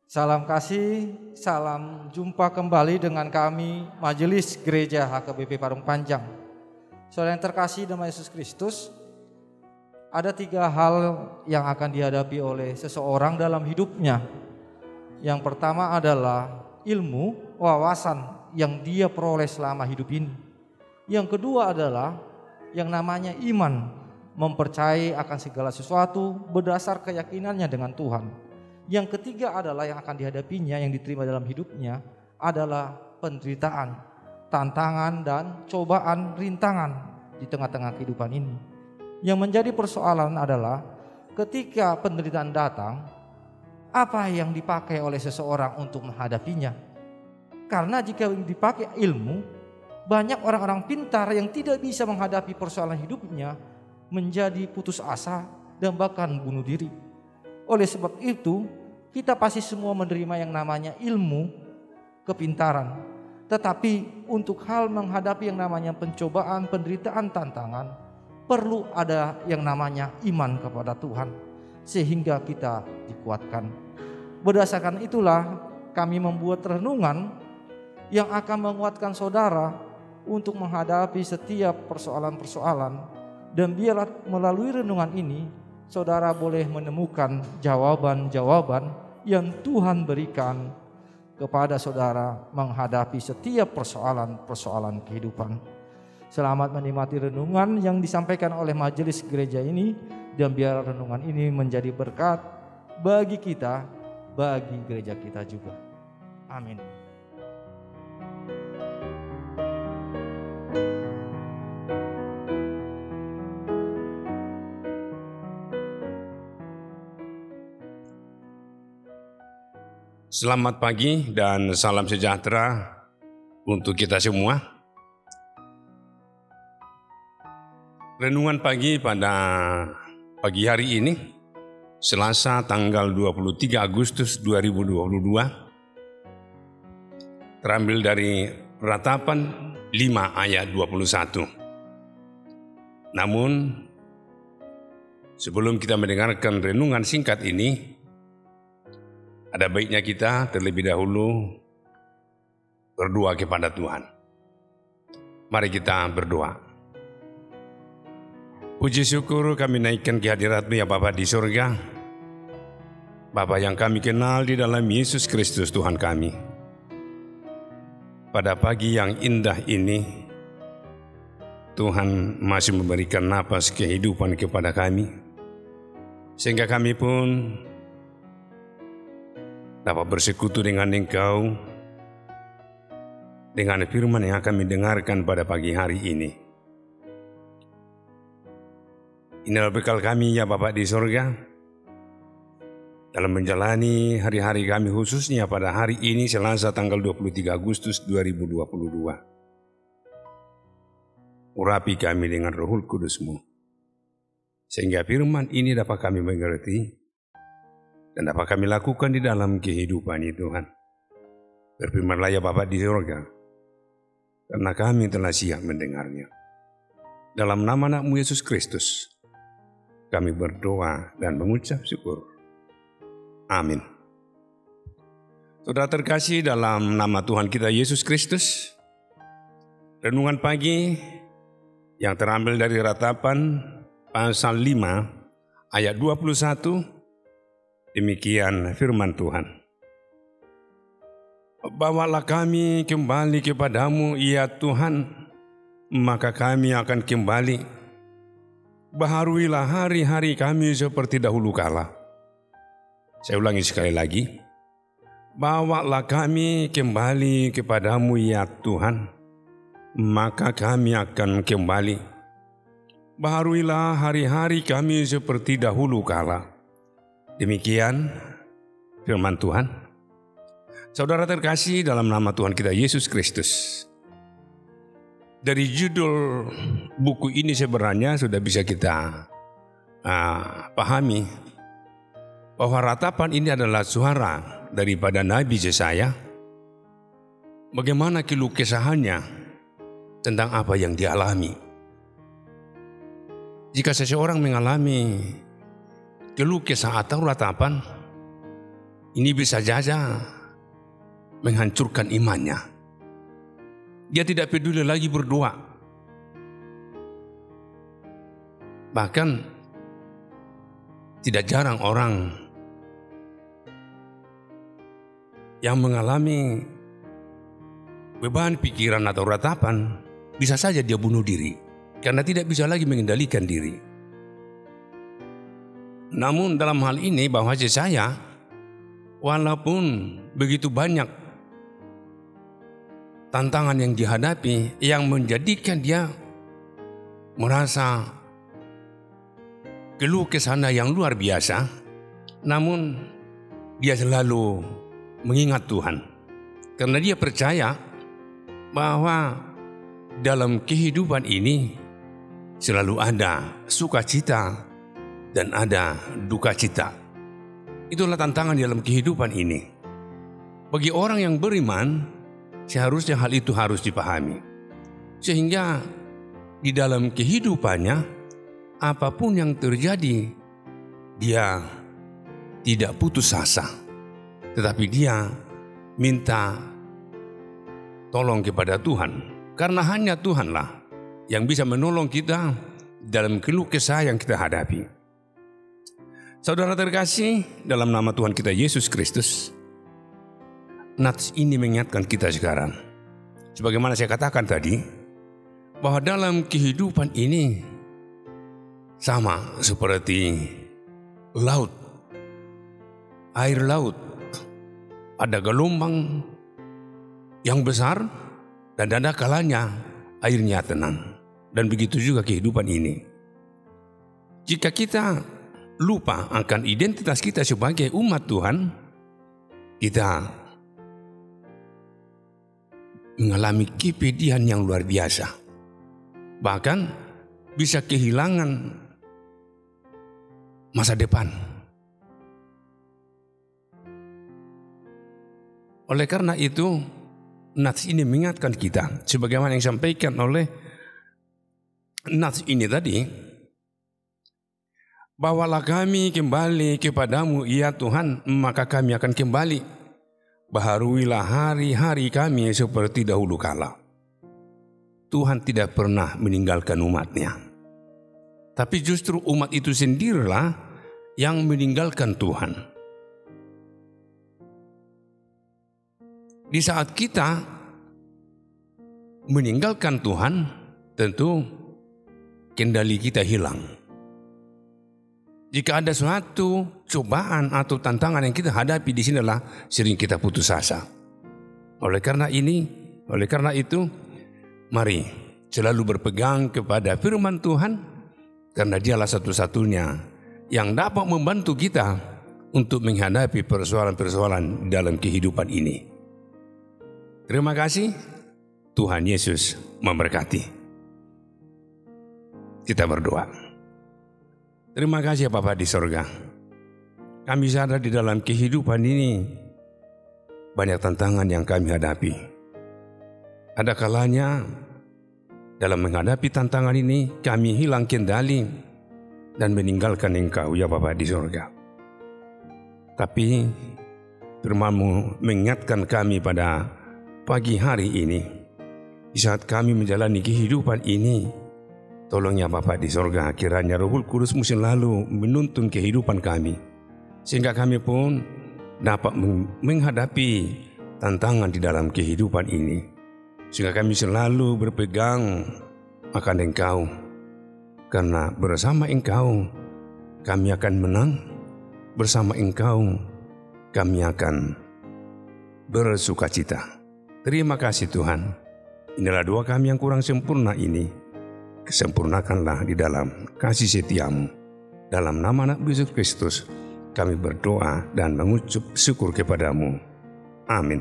Salam kasih, salam jumpa kembali dengan kami Majelis Gereja HKBP Parung Panjang. Saudara yang terkasih dalam Yesus Kristus, ada 3 hal yang akan dihadapi oleh seseorang dalam hidupnya. Yang pertama adalah ilmu, wawasan yang dia peroleh selama hidup ini. Yang kedua adalah yang namanya iman, mempercayai akan segala sesuatu berdasar keyakinannya dengan Tuhan. Yang ketiga adalah yang akan dihadapinya, yang diterima dalam hidupnya adalah penderitaan, tantangan dan cobaan, rintangan di tengah-tengah kehidupan ini. Yang menjadi persoalan adalah ketika penderitaan datang, apa yang dipakai oleh seseorang untuk menghadapinya. Karena jika dipakai ilmu, banyak orang-orang pintar yang tidak bisa menghadapi persoalan hidupnya menjadi putus asa dan bahkan bunuh diri. Oleh sebab itu, kita pasti semua menerima yang namanya ilmu, kepintaran. Tetapi untuk hal menghadapi yang namanya pencobaan, penderitaan, tantangan, perlu ada yang namanya iman kepada Tuhan, sehingga kita dikuatkan. Berdasarkan itulah kami membuat renungan yang akan menguatkan saudara untuk menghadapi setiap persoalan-persoalan. Dan biarlah melalui renungan ini saudara boleh menemukan jawaban-jawaban yang Tuhan berikan kepada saudara menghadapi setiap persoalan-persoalan kehidupan. Selamat menikmati renungan yang disampaikan oleh majelis gereja ini, dan biar renungan ini menjadi berkat bagi kita, bagi gereja kita juga. Amin. Selamat pagi dan salam sejahtera untuk kita semua. Renungan pagi pada pagi hari ini, Selasa tanggal 23 Agustus 2022, terambil dari Ratapan 5 ayat 21. Namun, sebelum kita mendengarkan renungan singkat ini, ada baiknya kita terlebih dahulu berdoa kepada Tuhan. Mari kita berdoa. Puji syukur kami naikkan ke hadirat-Mu ya Bapa di surga. Bapa yang kami kenal di dalam Yesus Kristus Tuhan kami. Pada pagi yang indah ini, Tuhan masih memberikan napas kehidupan kepada kami, sehingga kami pun dapat bersekutu dengan Engkau, dengan firman yang akan mendengarkan pada pagi hari ini. Inilah bekal kami ya Bapa di surga, dalam menjalani hari-hari kami, khususnya pada hari ini Selasa tanggal 23 Agustus 2022. Urapi kami dengan Roh Kudus-Mu, sehingga firman ini dapat kami mengerti dan dapat kami lakukan di dalam kehidupan ini Tuhan. Berfirmanlah ya Bapa di surga, karena kami telah siap mendengarnya. Dalam nama Anak-Mu Yesus Kristus, kami berdoa dan mengucap syukur. Amin. Saudara terkasih dalam nama Tuhan kita Yesus Kristus, renungan pagi yang terambil dari Ratapan pasal 5 ayat 21, demikian firman Tuhan. Bawalah kami kembali kepadamu ya Tuhan, maka kami akan kembali. Baharuilah hari-hari kami seperti dahulu kala. Saya ulangi sekali lagi. Bawalah kami kembali kepadamu ya Tuhan, maka kami akan kembali. Baharuilah hari-hari kami seperti dahulu kala. Demikian firman Tuhan. Saudara terkasih dalam nama Tuhan kita Yesus Kristus, dari judul buku ini sebenarnya sudah bisa kita pahami bahwa Ratapan ini adalah suara daripada Nabi Yesaya. Bagaimana keluh kesahnya tentang apa yang dialami. Jika seseorang mengalami keluh kesah atau ratapan, ini bisa saja menghancurkan imannya. Dia tidak peduli lagi berdoa. Bahkan tidak jarang orang yang mengalami beban pikiran atau ratapan, bisa saja dia bunuh diri karena tidak bisa lagi mengendalikan diri. Namun dalam hal ini bahwa saya, walaupun begitu banyak tantangan yang dihadapi yang menjadikan dia merasa keluh kesah yang luar biasa, namun dia selalu mengingat Tuhan karena dia percaya bahwa dalam kehidupan ini selalu ada sukacita dan ada duka cita. Itulah tantangan dalam kehidupan ini. Bagi orang yang beriman, seharusnya hal itu harus dipahami. Sehingga di dalam kehidupannya, apapun yang terjadi, dia tidak putus asa. Tetapi dia minta tolong kepada Tuhan. Karena hanya Tuhanlah yang bisa menolong kita dalam keluh kesah yang kita hadapi. Saudara terkasih, dalam nama Tuhan kita Yesus Kristus, nats ini mengingatkan kita sekarang. Sebagaimana saya katakan tadi, bahwa dalam kehidupan ini sama seperti laut, air laut. Ada gelombang yang besar dan ada kalanya airnya tenang. Dan begitu juga kehidupan ini. Jika kita lupa akan identitas kita sebagai umat Tuhan, kita mengalami kepedihan yang luar biasa. Bahkan bisa kehilangan masa depan. Oleh karena itu, nats ini mengingatkan kita, sebagaimana yang disampaikan oleh nats ini tadi, bawalah kami kembali kepadamu, ya Tuhan, maka kami akan kembali. Baharuilah hari-hari kami seperti dahulu kala. Tuhan tidak pernah meninggalkan umatnya. Tapi justru umat itu sendirilah yang meninggalkan Tuhan. Di saat kita meninggalkan Tuhan, tentu kendali kita hilang. Jika ada suatu cobaan atau tantangan yang kita hadapi, di sinilah sering kita putus asa. Oleh karena itu, mari selalu berpegang kepada firman Tuhan, karena dialah satu-satunya yang dapat membantu kita untuk menghadapi persoalan-persoalan dalam kehidupan ini. Terima kasih, Tuhan Yesus memberkati. Kita berdoa. Terima kasih Bapa di sorga. Kami sadar di dalam kehidupan ini banyak tantangan yang kami hadapi. Ada kalanya dalam menghadapi tantangan ini kami hilang kendali dan meninggalkan Engkau ya Bapa di sorga. Tapi firman-Mu mengingatkan kami pada pagi hari ini, di saat kami menjalani kehidupan ini, tolong ya Bapa di sorga, kiranya Roh Kudus-Mu selalu menuntun kehidupan kami, sehingga kami pun dapat menghadapi tantangan di dalam kehidupan ini, sehingga kami selalu berpegang akan Engkau, karena bersama Engkau kami akan menang, bersama Engkau kami akan bersukacita. Terima kasih Tuhan, inilah doa kami yang kurang sempurna ini. Kesempurnakanlah di dalam kasih setia-Mu. Dalam nama anak Yesus Kristus kami berdoa dan mengucap syukur kepada-Mu. Amin.